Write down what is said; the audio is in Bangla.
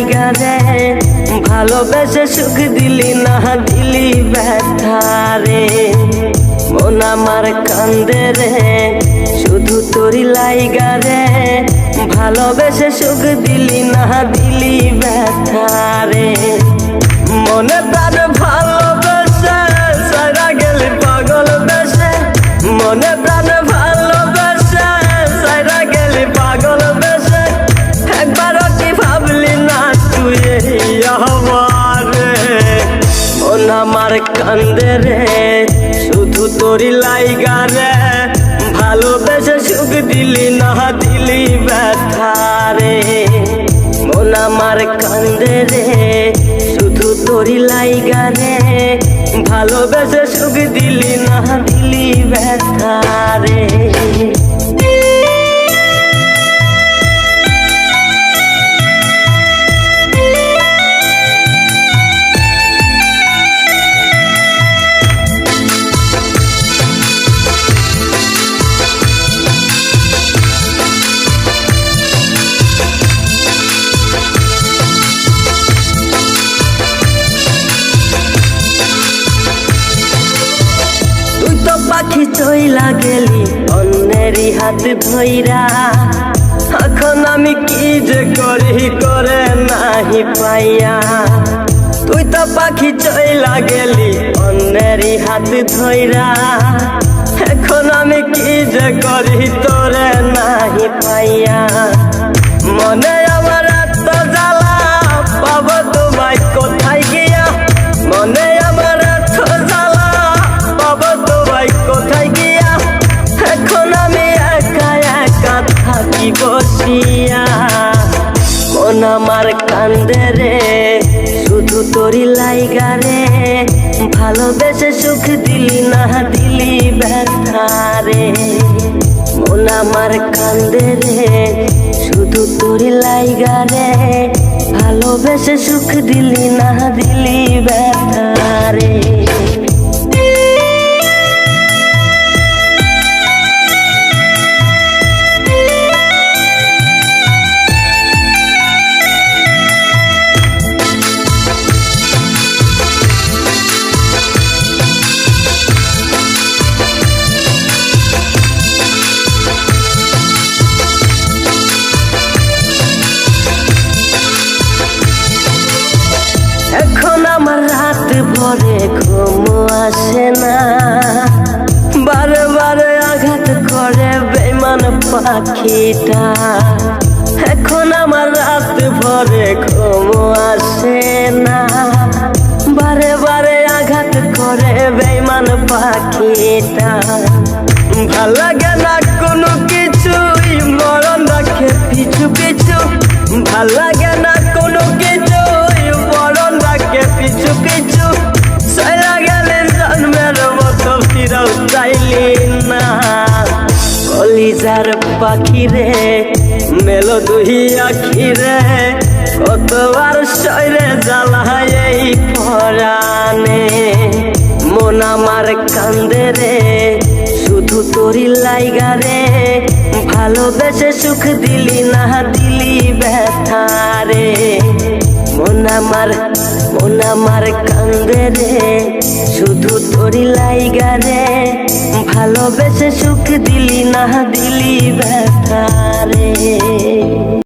লাইগা রে ভালোবেসে সুখ দিলি না দিলি ব্যথা রে মন আমার কান্দে রে শুধু তোরি লাইগা রে ভালোবেসে সুখ দিলি না দিলি ব্যথা রে মনে প্রাণ ভালোবেসে সারা গেলি পাগল বেসে মনে প্রাণ ভালোবেসে সারা গেলি পাগল বেসে একবারও কি ভাবলি না তুই আমারে মন আমার কান্দে রে শুধু তোরি লাইগা রে ভালোবেসে সুখ দিলি না দিলি ব্যথা রে মন আমার কান্দে রে শুধু তোরি লাইগা রে ভালোবেসে সুখ দিলি না দিলি ব্যথা রে পাখি চইলা গেলি অন্যেরই হাত ধইরা এখন আমি কি যে করি করে নাহি পাইয়া তুই তো পাখি চইলা গেলি অন্যেরই হাত ধইরা এখন আমি কি যে করি তোরে নাহি পাইয়া মনে আমার এত জ্বালা পাবো তোমায় কোথায় গিয়া মনে আমার এত জ্বালা পাবো তোমায় কোথায় গিয়া এখন আমি একা একা থাকি বসিয়া মন আমার কান্দে রে শুধু তোরি লাইগা রে ভালোবেসে সুখ দিলি না দিলি ব্যথা রে মন আমার কান্দে রে শুধু তোরি লাইগা রে ভালোবেসে সুখ দিলি না দিলি ব্যথা রে এখন আমার রাত ভরে ঘুম আসে না বারে বারে আঘাত করে বেঈমান পাখিটা এখন আমার রাত ভরে ঘুম আসে না বারে বারে আঘাত করে বেঈমান পাখিটা ভাল লাগে না কোনো কিছুই মরণ রাখে পিছু পিছু ভাল লাগে না কোনো কিছু পিছু পিছু সারা গেলে জন্মের মতো ফিরাও চাইলি না কলিজার পাখি রে মেলো দুই আখি রে কতবার শরীরে জ্বালায় এই পরাণে মন আমার কান্দে রে শুধু তোরি লাইগা রে ভালোবেসে সুখ দিলি না দিলি ব্যথা রে মন আমার কান্দে রে শুধু তোরি লাইগা রে ভালোবেসে সুখ দিলি না দিলি ব্যথা রে।